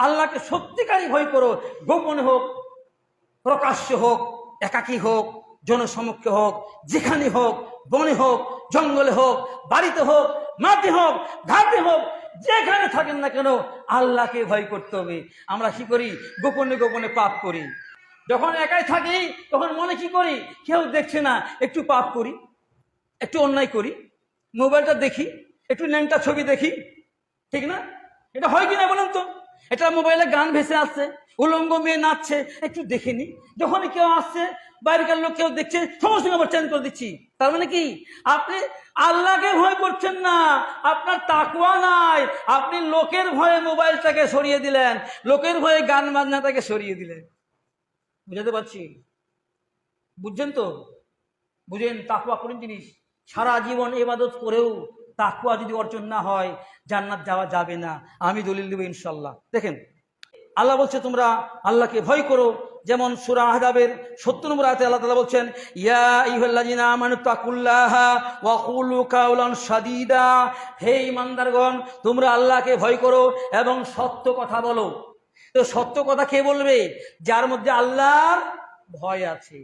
আল্লাহকে সত্যিকারই ভয় করো, গোপনে হোক প্রকাশ্য হোক, একাকী হোক জনসমক্ষে হোক, যেখানে হোক, বনে হোক জঙ্গলে হোক, বাড়িতে হোক, মাঠে হোক, ঘাটে হোক, যেখানে থাকেন না কেন আল্লাহকে ভয় করতে হবে। আমরা কি করি? গোপনে গোপনে পাপ করি। যখন একাই থাকি তখন মনে কি করি? কেউ দেখছে না, একটু পাপ করি, একটু অন্যায় করি, মোবাইলটা দেখি, একটু ন্যাংটা ছবি দেখি, ঠিক না? এটা হয় কিনা বলেন তো? এটা মোবাইলে গান ভেসে আসছে, উলঙ্গ মেয়ে নাচছে, একটু দেখে নি। যখনই কেউ আসছে, বাইরেকার লোক কেউ দেখছে, সমস্ত আবার চেঞ্জ করে দিচ্ছি। তার মানে কি? আপনি আল্লাহকে ভয় করছেন না, আপনার তাকওয়া নাই। আপনি লোকের ভয়ে মোবাইলটাকে সরিয়ে দিলেন, লোকের ভয়ে গান বাজনাটাকে সরিয়ে দিলেন। বুঝাতে পারছি? বুঝছেন তো? বুঝেন, তাকওয়া কোন জিনিস। সারা জীবন ইবাদত করেও তাকওয়া যদি অর্জন না হয় জান্নাত যাওয়া যাবে না। আমি দলিল দেব ইনশাআল্লাহ। দেখেন, আল্লাহ বলছে তোমরা আল্লাহকে ভয় করো। যেমন সূরা আহজাবের ৭০ নম্বর আয়াতে আল্লাহ তাআলা বলছেন, ইয়া আইয়ুহাল্লাযিনা আমানু তাকুল্লাহা ওয়া কুলু কাওলান সাদীদা, হে ঈমানদারগণ তোমরা আল্লাহকে ভয় করো এবং সত্য কথা বলো। তো সত্য কথা কে বলবে? যার মধ্যে আল্লাহর ভয় আছে।